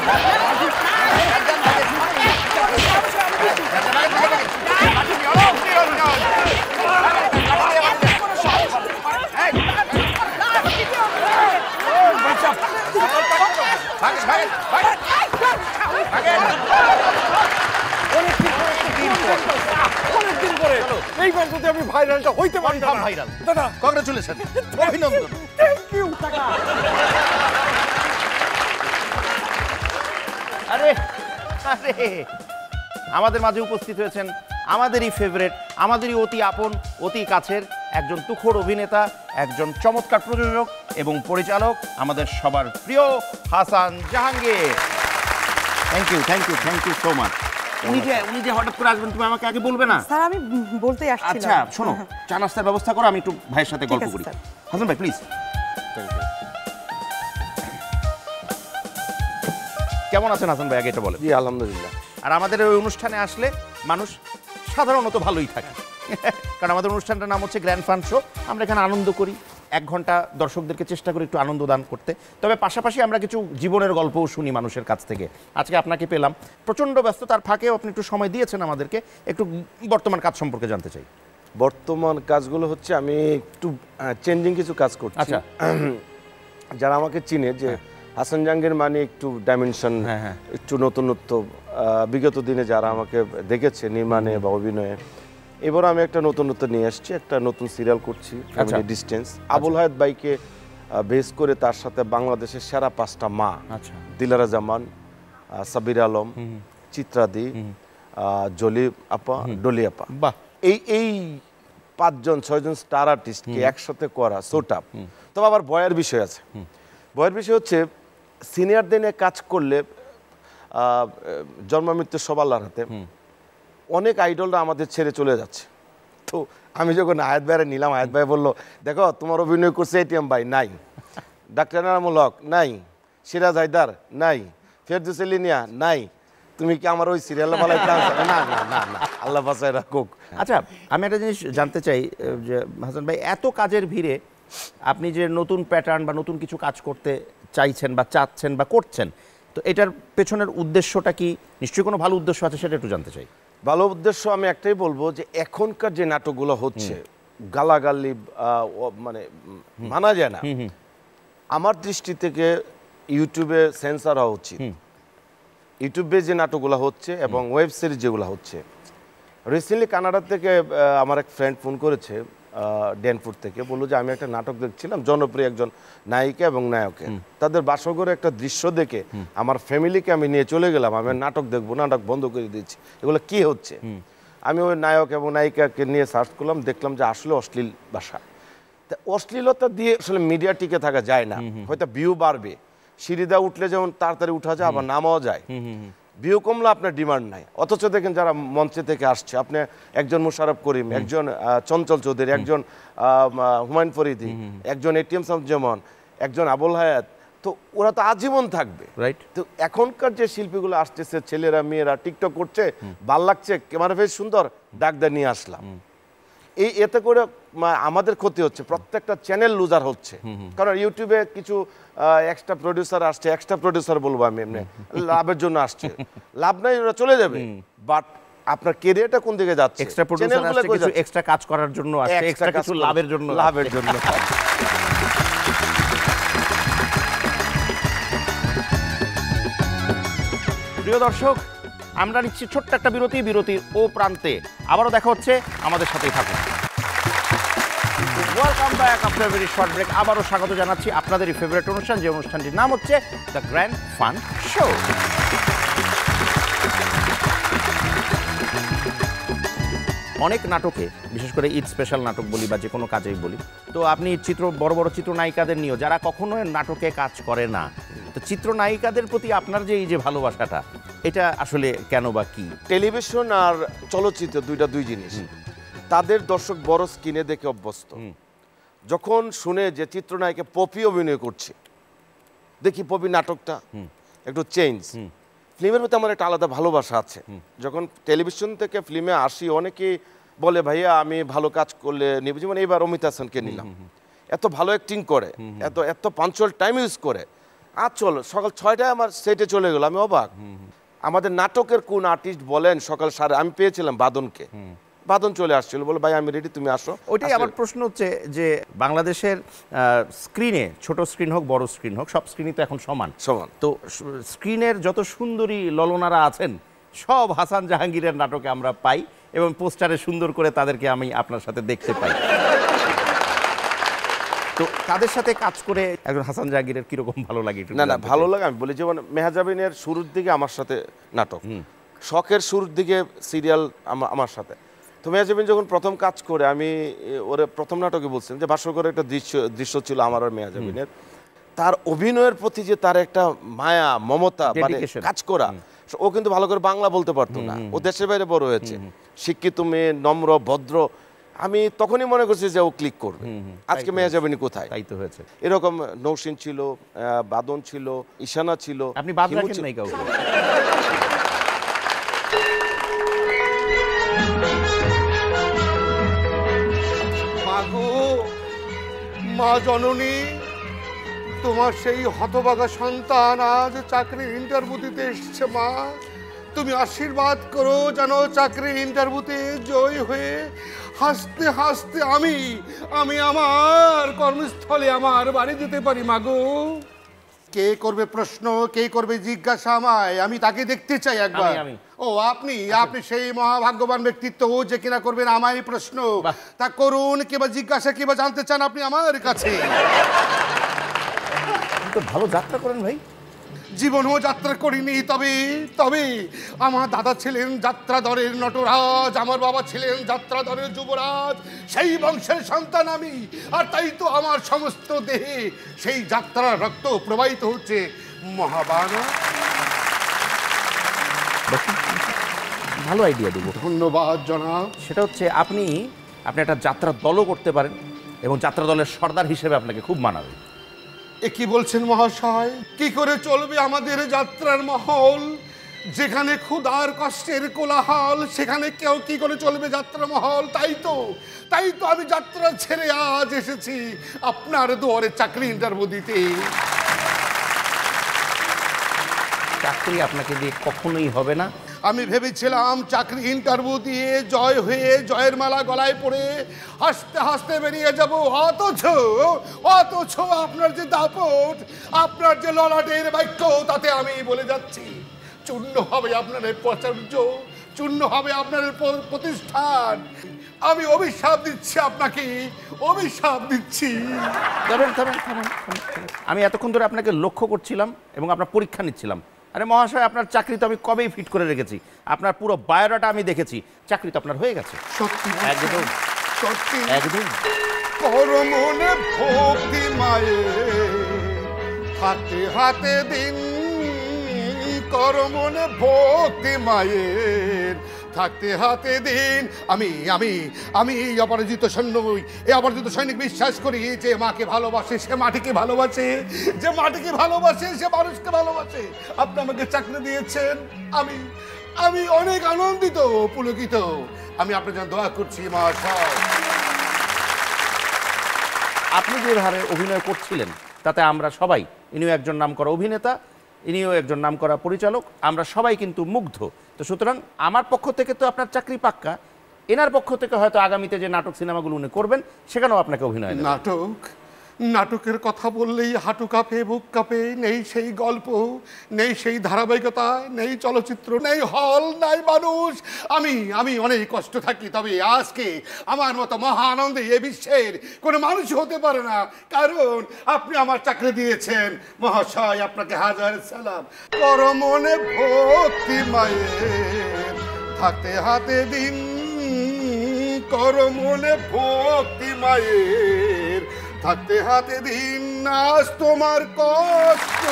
ভাগেন ভাগেন ভাগেন ভাগেন। অনেকদিন পরে এইবার যদি আমি ভাইরালটা হইতে পারি, ভাইরাল দাদা কংগ্রেচুলেশন, অভিনন্দন। থ্যাংক ইউ টাকা। আরে আরে, আমাদের মাঝে উপস্থিত হয়েছেন আমাদেরই ফেভারিট, আমাদেরই অতি আপন, অতি কাছের একজন তুখোড় অভিনেতা, একজন চমৎকার প্রযোজক এবং পরিচালক, আমাদের সবার প্রিয় Hasan Jahangir. Thank you thank you thank you so much. উনি যে হঠাৎ করে আসবেন, তুমি আমাকে আগে বলবে না? স্যার, আমি বলতেই আসছিলাম। আচ্ছা শোনো, চা নাস্তার ব্যবস্থা করো, আমি একটু ভাইয়ের সাথে গল্প করি। হাসান ভাই প্লিজ। কেমন আছেন হাসান ভাই, আগে এটা বলেন। জি আলহামদুলিল্লাহ। আর আমাদের ওই অনুষ্ঠানে আসলে মানুষ সাধারণত ভালোই থাকে, কারণ আমাদের অনুষ্ঠানটার নাম হচ্ছে গ্র্যান্ড ফান শো। আমরা এখানে আনন্দ করি, 1 ঘন্টা দর্শকদেরকে চেষ্টা করি একটু আনন্দ দান করতে। তবে পাশাপাশি আমরা কিছু জীবনের গল্পও শুনি মানুষের কাছ থেকে। আজকে আপনাকে পেলাম, প্রচণ্ড ব্যস্ততার ফাঁকেও আপনি একটু সময় দিয়েছেন আমাদেরকে, একটু বর্তমান কাজ সম্পর্কে জানতে চাই। বর্তমান কাজগুলো হচ্ছে আমি একটু চেঞ্জিং কিছু কাজ করছি। আচ্ছা। যারা আমাকে চিনে যে হাসান জাহাঙ্গীর মানে একটু ডাইমেনশন, একটু নতুনত্ব, বিগত দিনে যারা আমাকে দেখেছে নির্মাণে বা অভিনয়ে, এবার আমি একটা নতুনত্ব নিয়ে আসছি, একটা নতুন সিরিয়াল করছি, ফ্যামিলি ডিস্টেন্স। আবুল হায়াত ভাইকে বেস করে তার সাথে বাংলাদেশের সেরা 5টা মা, দিলারা জামান, সাবির আলম, চিত্রাদি, জলি আপা, ডলি আপা, বাহ, এই 5জন 6জন স্টার আর্টিস্টকে একসাথে করা সোটাপ। তবে আবার ভয়ের বিষয় আছে। ভয়ের বিষয় হচ্ছে সিনিয়রদের নিয়ে কাজ করলে জন্ম মৃত্যু সব আল্লাহর হাতে। অনেক আইডলরা আমাদের ছেড়ে চলে যাচ্ছে। তো আমি যখন আয়াত ভাইয়ের নিলাম, আয়াত ভাই বললো, দেখো তোমার অভিনয় করছে এটিএম ভাই নাই, ডাক্তার এনামুল হক নাই, সিরাজ হায়দার নাই, ফেরদৌস লিনিয়া নাই, তুমি কি আমার ওই সিরিয়াল বলাই না না না না, আল্লাহ বাঁচায় রাখুক। আচ্ছা, আমি একটা জিনিস জানতে চাই যে হাসান ভাই, এত কাজের ভিড়ে আপনি যে নতুন প্যাটার্ন বা নতুন কিছু কাজ করতে চাইছেন বা চাচ্ছেন বা করছেন, তো এটার পেছনের উদ্দেশ্যটা কি? নিশ্চয়ই কোনো ভালো উদ্দেশ্য আছে, সেটা একটু জানতে চাই। ভালো উদ্দেশ্য আমি একটাই বলবো যে এখনকার যে নাটকগুলো হচ্ছে গালাগালি মানে মানা যায় না। আমার দৃষ্টি থেকে ইউটিউবে সেন্সর হওয়া উচিত। ইউটিউবে যে নাটকগুলো হচ্ছে এবং ওয়েব সিরিজ যেগুলো হচ্ছে, রিসেন্টলি কানাডা থেকে আমার এক ফ্রেন্ড ফোন করেছে ড্যানফোর্ড থেকে, বললো যে আমি একটা নাটক দেখছিলাম, জনপ্রিয় একজন নায়িকা এবং নায়কের, তাদের বাসঘরে একটা দৃশ্য দেখে আমার ফ্যামিলিকে আমি নিয়ে চলে গেলাম, আমি নাটক দেখবো, নাটক বন্ধ করে দিয়েছি, এগুলো কি হচ্ছে। আমি ওই নায়ক এবং নায়িকাকে নিয়ে সার্চ করলাম, দেখলাম যে আসলে অশ্লীল ভাষা। তা অশ্লীলতা দিয়ে আসলে মিডিয়া টিকে থাকা যায় না। হয়তো ভিউ বাড়বে, সিঁড়িদা উঠলে যেমন তাড়াতাড়ি উঠা যায়, আবার নামাও যায়, ভিউ কমলে আপনার ডিমান্ড নাই। অথচ দেখেন যারা মঞ্চে থেকে আসছে, আপনি একজন মুশারফ করিম, একজন চঞ্চল চৌধুরী, একজন হুমায়ুন ফরিদি, একজন এটিএম শামসুজ্জামান, একজন আবুল হায়াত, তো ওরা তো আজীবন থাকবে, রাইট? তো এখনকার যে শিল্পীগুলো আসতেছে, ছেলেরা মেয়েরা টিকটক করছে, ভাল লাগছে, ক্যামেরা ফেস সুন্দর, ডাকদা নিয়ে আসলাম, এতে করে আমাদের ক্ষতি হচ্ছে, প্রত্যেকটা চ্যানেল লুজার হচ্ছে। কারণ ইউটিউবে কিছু এক্সট্রা প্রডিউসার আসছে, এক্সট্রা প্রডিউসার বলবো আমি, এমনি লাভের জন্য আসছে, লাভ নাই, ওরা চলে যাবে, বাট আপনার ক্যারিয়ারটা কোন দিকে যাচ্ছে? এক্সট্রা প্রডিউসার আসছে কিছু এক্সট্রা কাজ করার জন্য, আসছে এক্সট্রা কিছু লাভের জন্য, লাভের জন্য। প্রিয় দর্শক, আমরা নিচ্ছি ছোট্ট একটা বিরতি, বিরতির ও প্রান্তে আবারও দেখা হচ্ছে, আমাদের সাথেই থাকুন। Welcome back after very short break. আবারও স্বাগত জানাচ্ছি আপনাদেরই ফেভারিট অনুষ্ঠান, যে অনুষ্ঠানটির নাম হচ্ছে দ্য গ্র্যান্ড ফান শো। অনেক নাটকে, বিশেষ করে ঈদ স্পেশাল নাটক বলি বা যে কোনো কাজেই বলি, তো আপনি বড় বড় চিত্রনায়িকাদের নিয়েও, যারা কখনো নাটকে কাজ করে না, তো চিত্রনায়িকাদের প্রতি আপনার যে এই যে ভালোবাসাটা, এটা আসলে কেন বা কি? টেলিভিশন আর চলচ্চিত্র দুই জিনিস। তাদের দর্শক বড় স্ক্রিনে দেখে অভ্যস্ত। যখন শুনে যে চিত্রনায়িকা পপি অভিনয় করছে, দেখি পপি নাটকটা একটু চেঞ্জ, ফিল্মের প্রতি আমার একটা আলাদা ভালোবাসা আছে। যখন টেলিভিশন থেকে ফিল্মে আসি, অনেকেই বলে ভাইয়া আমি ভালো কাজ করলে নিব, যেমন এইবার অমিতাভ বচ্চনকে নিলাম, এত ভালো অ্যাক্টিং করে, এত পাঞ্চুয়াল টাইম ইউজ করে, আর চল সকাল 6টায় আমার সেটে চলে গেল, আমি অবাক। আমাদের নাটকের কোন আর্টিস্ট বলেন সকাল 7:30, আমি পেয়েছিলাম বাদনকে, বাদন চলে আসছিল, বলে ভাই আমি রেডি, তুমি আসো। ওইটাই আমার প্রশ্ন হচ্ছে যে বাংলাদেশের স্ক্রিনে, ছোট স্ক্রিন হোক বড় স্ক্রিন হোক, সব স্ক্রিনই তো এখন সমান। তো স্ক্রিনের যত সুন্দরী ললনারা আছেন, সব হাসান জাহাঙ্গীরের নাটকে আমরা পাই, এবং পোস্টারে সুন্দর করে তাদেরকে আমি আপনার সাথে দেখতে পাই। তো তাদের সাথে কাজ করে একজন হাসান জাহাঙ্গীরের কিরকম ভালো লাগে? না না, ভালো লাগে। আমি বলি যেমন মেহজাবিনের শুরুর দিকে আমার সাথে নাটক, শখের শুরুর দিকে সিরিয়াল আমার সাথে। তো মেহজাবিন যখন প্রথম কাজ করে, আমি ওরে প্রথম নাটকে বলছিলাম যে ভাস্করের একটা দৃশ্য ছিল আমার আর মেহজাবিনের, তার অভিনয়ের প্রতি যে তার একটা মায়া মমতা, মানে কাজ করা। ও কিন্তু ভালো করে বাংলা বলতে পারতো না, ও দেশের বাইরে বড় হয়েছে, শিক্ষিত মেয়ে, নম্র ভদ্র। আমি তখনই মনে করছি যে ও ক্লিক করবে। আজকে মেহজাবিনী কোথায়? তাই তো হয়েছে। এরকম নৌসিন ছিল, বাদন ছিল, ঈশানা ছিল। আপনি বাদ রাখেন নাই কাউকে? মা জননী, তোমার সেই হতভাগা সন্তান আজ চাকরির ইন্টারভিউ দিতে এসছে। মা, তুমি আশীর্বাদ করো যেন চাকরির ইন্টারভিউতে জয় হয়ে হাসতে হাসতে আমি আমার কর্মস্থলে, আমার বাড়ি যেতে পারি। মাগো, কে করবে প্রশ্ন, কে করবে জিজ্ঞাসা আমায়? আমি তাকে দেখতে চাই একবার। ও আপনি সেই মহাভাগ্যবান ব্যক্তিত্ব যে কিনা করবেন আমায় প্রশ্ন। তা করুন, কিংবা জিজ্ঞাসা কিংবা জানতে চান আপনি আমার কাছে। তো ভালো যাত্রা করেন ভাই। জীবনও যাত্রা করিনি, তবে তবে আমার দাদা ছিলেন যাত্রা দলের নটরাজ, আমার বাবা ছিলেন যাত্রা দলের যুবরাজ, সেই বংশের সন্তান আমি। আর তাই তো আমার সমস্ত দেহে সেই যাত্রার রক্ত প্রবাহিত হচ্ছে। মহাবানা, ভালো আইডিয়া দেবো। ধন্যবাদ জনাব। সেটা হচ্ছে আপনি একটা যাত্রা দলও করতে পারেন এবং যাত্রা দলের সর্দার হিসেবে আপনাকে খুব মানাবে। এ কি বলছেন মহাশয়? কি করে চলবে আমাদের যাত্রার মহল? যেখানে ক্ষুধার কষ্টের কোলাহল, সেখানে কেউ কি করে চলবে যাত্রা মহল? তাই তো আমি যাত্রা ছেড়ে আজ এসেছি আপনার দুয়ারে চাকরি ইন্টারভিউ দিতে। চাকরি আপনাকে দিয়ে কখনোই হবে না। আমি ভেবেছিলাম চাকরি ইন্টারভিউ দিয়ে জয় হয়ে জয়ের মালা গলায় পড়ে হাসতে হাসতে বেরিয়ে যাব, অথচ আপনার যে দাপট, আপনার যে ললাটের বাক্য, তাতে আমি বলে যাচ্ছি চূর্ণ হবে আপনার প্রাচুর্য, চূর্ণ হবে আপনার প্রতিষ্ঠান। আমি অভিশাপ দিচ্ছি আপনাকে, অভিশাপ দিচ্ছি। আমি এতক্ষণ ধরে আপনাকে লক্ষ্য করছিলাম এবং আপনার পরীক্ষা নিচ্ছিলাম। আরে মহাশয়, আপনার চাকরি তো আমি কবেই ফিট করে রেখেছি। আপনার পুরো বায়োডাটা আমি দেখেছি, চাকরি তো আপনার হয়ে গেছে। সত্যি একদম সত্যি। একদম। করমনে ভক্তি মায়ে হাতে হাতে দিন, করমনে ভক্তি মায়ের থাকতে হাতে দিন। আমি এই অপরাজিত সৈন্য, এই অপরাজিত সৈনিক বিশ্বাস করি যে মাকে ভালোবাসে সে মাটিকে ভালোবাসে, যে মাটিকে ভালোবাসে সে মানুষকে ভালোবাসে। আপনি আমাকে চাকরি দিয়েছেন, আমি অনেক আনন্দিত, পুলকিত। আমি আপনার জন্য দোয়া করছি মহাশয়। আপনি যে হারে অভিনয় করছিলেন তাতে আমরা সবাই, ইনিও একজন নামকরা অভিনেতা, ইনিও একজন নামকরা পরিচালক, আমরা সবাই কিন্তু মুগ্ধ। তো সুতরাং আমার পক্ষ থেকে তো আপনার চাকরি পাক্কা, এনার পক্ষ থেকে হয়তো আগামীতে যে নাটক সিনেমাগুলো উনি করবেন সেখানেও আপনাকে অভিনয় দেবেন। নাটকের কথা বললেই হাঁটু কাঁপে, বুক কাঁপে। নেই সেই গল্প, নেই সেই ধারাবাহিকতা, নেই চলচ্চিত্র, নেই হল, নাই মানুষ। আমি অনেক কষ্ট থাকি, তবে আজকে আমার মতো মহা আনন্দে এ বিশ্বের কোনো মানুষ হতে পারে না, কারণ আপনি আমার চাকরি দিয়েছেন মহাশয়। আপনাকে হাজার সালাম। করমনে ভক্তি মায়ের থাকতে হাতে দিন, করমনে ভক্তি মায়ের থাকতে হাতে দিন। আজ তোমার কষ্ট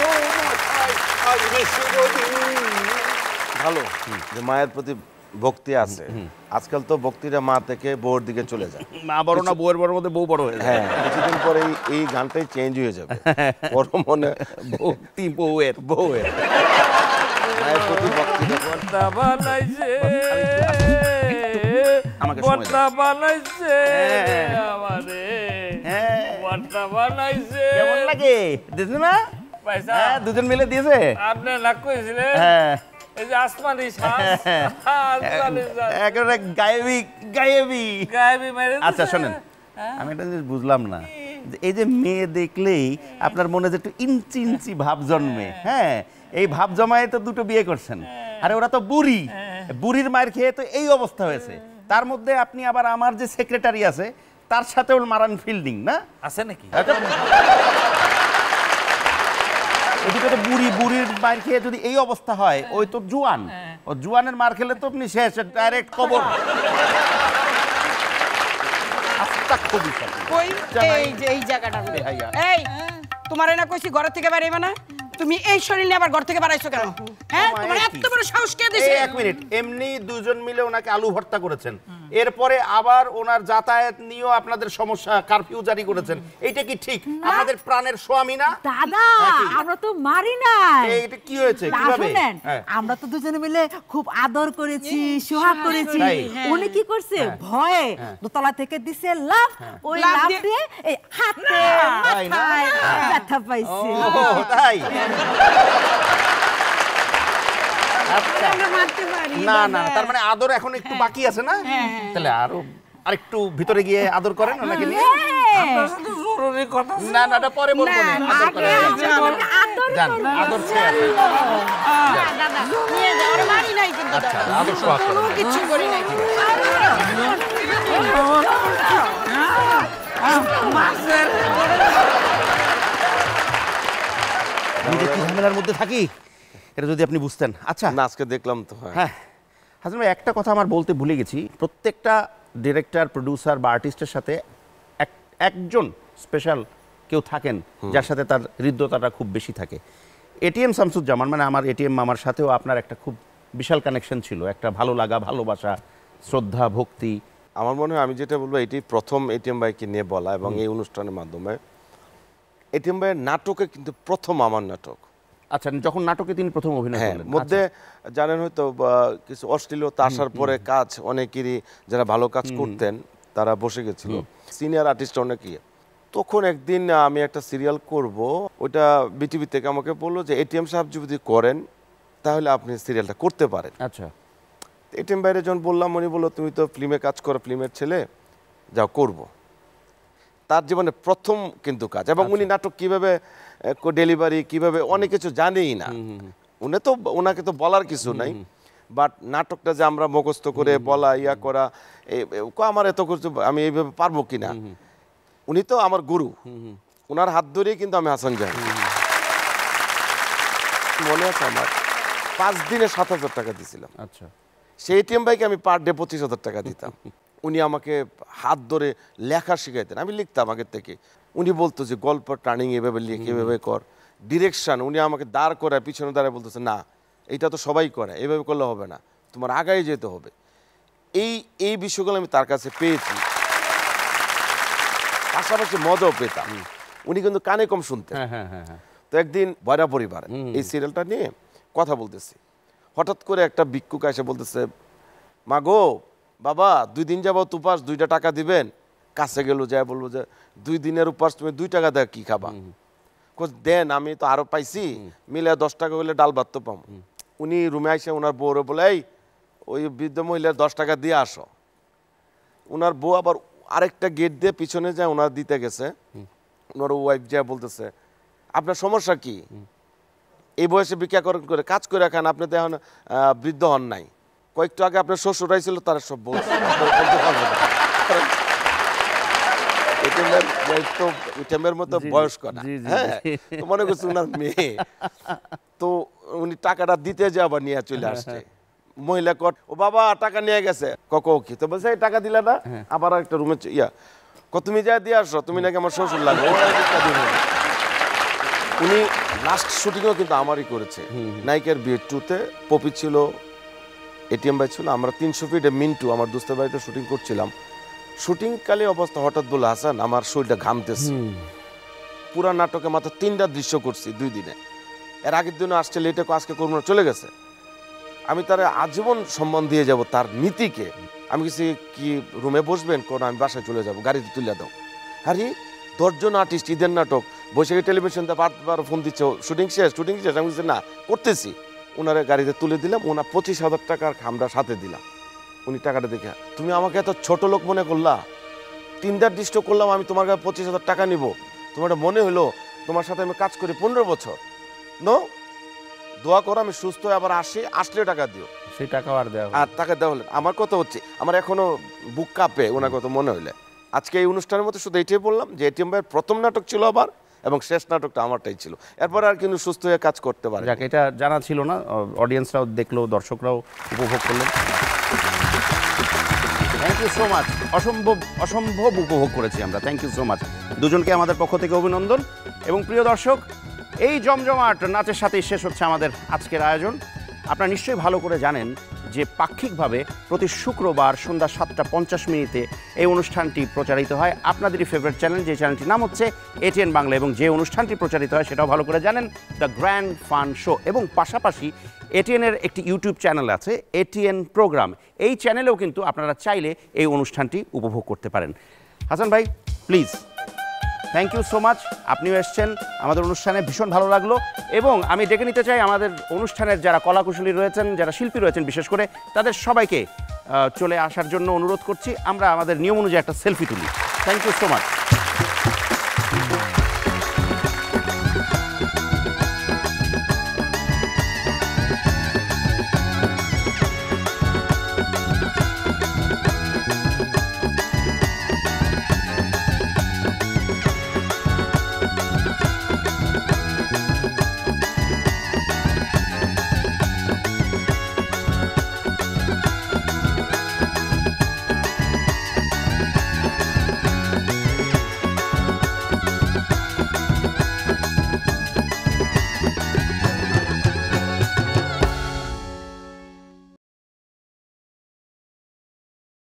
আসবে শুভদিন। ভালো যে মায়ের প্রতি ভক্তি আছে। আজকাল তো ভক্তিটা মা থেকে বউর দিকে চলে যায়। মা বড় না বউয়ের বড় মধ্যে বউ বড় হয়ে যায়। হ্যাঁ, কিছুদিন পরে এই গানটাই চেঞ্জ হয়ে যাবে। মনে ভক্তি বউয়ের মায়ের প্রতি ভক্তি আমাকে বানাইছে আমারে, বানাইছে। কেমন লাগে দিদি না? হ্যাঁ, দুজন মিলে দিয়েছে। আপনি না কইছিলেন এই যে আসমানি শ্বাস, আসমানি শ্বাস একেবারে গায়েবি মেরে। আচ্ছা শোনেন, আমি একটা জিনিস বুঝলাম না, এই যে মেয়ে দেখলেই আপনার মনে যে একটু ইঞ্চি ইঞ্চি ভাব জন্মে, হ্যাঁ, এই ভাব জমায়ে তো দুটো বিয়ে করছেন। আরে ওরা তো বুড়ির মায়ের খেয়ে তো এই অবস্থা হয়েছে। তার মধ্যে আপনি আবার আমার যে সেক্রেটারি আছে তার সাথে ওর মারান ফিল্ডিং না আছে নাকি? ওদিকে তো বুড়ির মার খেয়ে যদি এই অবস্থা হয়, ওই তো জুয়ান, ও জুয়ানের মার খেলে তো আপনি শেষ, ডাইরেক্ট কবর। এই জায়গাটা এই তোমার না কইছি ঘর থেকে বেরাইবে না, তুমি এই শরীর নিয়ে আবার ঘর থেকে বেরাইছো কেন? হ্যাঁ, তোমার এত বড় সাহস কে দিয়েছে? এক মিনিট, এমনি দুজন মিলে ওনাকে আলু ভর্তা করেছেন, এরপরে আবার ওনার যাতায়াত নিয়েও আপনাদের সমস্যা, কারফিউ জারি করেছেন। এইটা কি ঠিক? আপনাদের প্রাণের স্বামী না দাদা? আমরা তো মারি না। এটা কি হয়েছে কিভাবে? আমরা তো দুজনে মিলে খুব আদর করেছি, সোহাগ করেছি। উনি কি করছে? ভয়ে দোতলা থেকে দিছে লাফ, ওই লাফ দিয়ে এই হাতে মাথায় ব্যথা পাইছে। ও তাই? না না, তার মানে আদর এখন একটু বাকি আছে না? তাহলে আরেকটু ভিতরে গিয়ে আদর করেন ওনাকে নিয়ে। জরুরি কথা। না না, এটা পরে বলবো না। আদর করে যান, আদর ছেড়ে দাদা নিয়ে যাও, আর মারি নাই কিন্তু। আচ্ছা, আদর সোহাগ করেন। কিছু করি নাই। আমি দেখি ঝামেলার মধ্যে থাকি, এটা যদি আপনি বুঝতেন। আচ্ছা না আজকে দেখলাম তো। হ্যাঁ হাসান ভাই, একটা কথা আমার বলতে ভুলে গেছি, প্রত্যেকটা ডিরেক্টর, প্রডিউসার বা আর্টিস্টের সাথে একজন স্পেশাল কেউ থাকেন যার সাথে তার হৃদ্যতাটা খুব বেশি থাকে। এটিএম শামসুজ্জামান, মানে আমার এটিএম মামার সাথেও আপনার একটা খুব বিশাল কানেকশন ছিল, একটা ভালো লাগা, ভালোবাসা, শ্রদ্ধা, ভক্তি। আমার মনে হয় আমি যেটা বলবো এটি প্রথম এটিএম ভাইকে নিয়ে বলা, এবং এই অনুষ্ঠানের মাধ্যমে এটিএম ভাইয়ের নাটকে কিন্তু প্রথম আমার নাটক। আচ্ছা, যখন নাটকে তিনি প্রথম অভিনয় হ্যাঁ, করলেন, মধ্যে জানেন হয়তো কিছু অশ্লীলতা আসার পরে কাজ অনেকেরই যারা ভালো কাজ করতেন তারা বসে গেছিল, সিনিয়র আর্টিস্ট অনেকেই। তখন একদিন আমি একটা সিরিয়াল করব, ওইটা বিটিভি থেকে আমাকে বললো যে এটিএম সাহেব যদি করেন তাহলে আপনি সিরিয়ালটা করতে পারেন। আচ্ছা, এটিএম বাইরে যখন বললাম, উনি বললো তুমি তো ফিল্মে কাজ করো, ফিল্মের ছেলে, যাও করব। তার জীবনে প্রথম কিন্তু কাজ, এবং উনি নাটক কিভাবে ডেলিভারি কিভাবে অনেক কিছু জানেই না। উনি তো, ওনাকে তো বলার কিছু নাই, বাট নাটকটা যে আমরা মুখস্থ করে বলা ইয়া করা, আমার এত কিছু আমি এইভাবে পারবো কিনা। উনি তো আমার গুরু, ওনার হাত ধরেই কিন্তু আমি হাসান জাহাঙ্গীর। মনে আছে আমার 5 দিনে 7,000 টাকা দিয়েছিলাম। আচ্ছা, সেই এটিএম ভাইকে আমি পার ডে 25,000 টাকা দিতাম। উনি আমাকে হাত ধরে লেখা শিখাইতেন, আমি লিখতাম আগের থেকে। উনি বলতো যে গল্প টার্নিং এভাবে লিখ, এভাবে কর, ডিরেকশন। উনি আমাকে দাঁড় করে পিছনে দাঁড়ায় বলতেছে, না এইটা তো সবাই করে, এভাবে করলে হবে না, তোমার আগায় যেতে হবে। এই বিষয়গুলো আমি তার কাছে পেয়েছি, পাশাপাশি মজাও পেতাম। উনি কিন্তু কানে কম শুনতেন। তো একদিন বয়রা পরিবার এই সিরিয়ালটা নিয়ে কথা বলতেছি, হঠাৎ করে একটা ভিক্ষুক এসে বলতেছে, মা গো বাবা 2 দিন যাবত উপাস, 2টা টাকা দিবেন। কাছে গেল, যায় বলবো যে 2 দিনের উপাস তুমি 2 টাকা দেয় কি খাবা? দেন, আমি তো আরো পাইছি, মিলে 10 টাকা হলে ডাল ভাত তো পাবো। উনি রুমে আইসে ওনার বউরে বলে, এই ওই বৃদ্ধ মহিলার 10 টাকা দিয়ে আসো। ওনার বউ আবার আরেকটা গেট দিয়ে পিছনে যায়, ওনার দিতে গেছে। ওনার ওয়াইফ যায় বলতেছে, আপনার সমস্যা কি? এই বয়সে ভিক্ষা করে কাজ করে খান, আপনি তো এখন বৃদ্ধ হন নাই। কয়েকটু আগে আপনার শ্বশুর আইছিল, তারা সব বলছে মতো বয়স্ক না, হ্যাঁ, মনে করছে ওনার মেয়ে। তো উনি টাকাটা দিতে যে আবার নিয়ে চলে আসছে। মহিলা কট, ও বাবা টাকা নিয়ে গেছে। কি তো বলছে, এই টাকা দিলে না? আবার একটা রুমে ইয়া তুমি যা দিয়ে আসো, তুমি নাকি আমার শ্বশুর লাগে। উনি লাস্ট শুটিংও কিন্তু আমারই করেছে, নায়িকার বিয়ে 2-তে। পপি ছিল, এটিএম ভাই ছিল, আমরা 300 ফিটে মিন্টু আমার দোস্তের বাড়িতে শুটিং করছিলাম। শুটিং কালে অবস্থা হঠাৎ বলে, হাসান আমার শরীরটা ঘামতেছে। পুরা নাটকে মাত্র 3টা দৃশ্য করছি 2 দিনে। এর আগের দিনও আসছে, লেটে আজকে করবো না, চলে গেছে। আমি তার আজীবন সম্মান দিয়ে যাব তার নীতিকে। আমি কিছু কি রুমে বসবেন, কোন আমি বাসায় চলে যাব, গাড়িতে তুলে দাও। আরে 10 জন আর্টিস্ট, ঈদের নাটক, বৈশাখী টেলিভিশনতে বারবার ফোন দিচ্ছে, শুটিং শেষ। আমি কিছু না করতেছি, ওনারা গাড়িতে তুলে দিলাম। ওনার 25,000 টাকার আমরা সাথে দিলাম। উনি টাকাটা দেখে, তুমি আমাকে এত ছোট লোক মনে করলা? 3টা দৃষ্ট করলাম, আমি তোমার কাছে 25,000 টাকা নিব? তোমার মনে হলো তোমার সাথে আমি কাজ করি 15 বছর? নো, দোয়া করো আমি সুস্থ হয়ে আবার আসলে টাকা দিও। সেই টাকা আর দেওয়া, আর টাকা দেওয়া হলেন। আমার কথা হচ্ছে, আমার এখনো বুক কাঁপে ওনার কথা মনে হইলে। আজকে এই অনুষ্ঠানের মধ্যে শুধু এইটাই বললাম যে এটিএম ভাইয়ের প্রথম নাটক ছিল আবার, এবং শেষ নাটকটা আমারটাই ছিল। এরপর আর কিন্তু সুস্থ হয়ে কাজ করতে পারে। যাক, এটা জানা ছিল না, অডিয়েন্সরাও দেখলো, দর্শকরাও উপভোগ করলেন। থ্যাংক ইউ সো মাচ, অসম্ভব উপভোগ করেছি আমরা। থ্যাংক ইউ সো মাচ দুজনকে আমাদের পক্ষ থেকে অভিনন্দন। এবং প্রিয় দর্শক, এই জমজমাট নাচের সাথেই শেষ হচ্ছে আমাদের আজকের আয়োজন। আপনারা নিশ্চয়ই ভালো করে জানেন যে পাক্ষিকভাবে প্রতি শুক্রবার সন্ধ্যা 7:50 এই অনুষ্ঠানটি প্রচারিত হয় আপনাদেরই ফেভারিট চ্যানেল, যে চ্যানেলটির নাম হচ্ছে এটিএন বাংলা। এবং যে অনুষ্ঠানটি প্রচারিত হয় সেটাও ভালো করে জানেন, দ্য গ্র্যান্ড ফান শো। এবং পাশাপাশি এটিএনের একটি ইউটিউব চ্যানেল আছে, এটিএন প্রোগ্রাম। এই চ্যানেলেও কিন্তু আপনারা চাইলে এই অনুষ্ঠানটি উপভোগ করতে পারেন। হাসান ভাই, please, thank you so much. আপনিও এসছেন আমাদের অনুষ্ঠানে, ভীষণ ভালো লাগলো। এবং আমি ডেকে নিতে চাই আমাদের অনুষ্ঠানের যারা কলাকুশলী রয়েছেন, যারা শিল্পী রয়েছেন বিশেষ করে, তাদের সবাইকে চলে আসার জন্য অনুরোধ করছি। আমরা আমাদের নিয়ম অনুযায়ী একটা সেলফি তুলি। Thank you so much.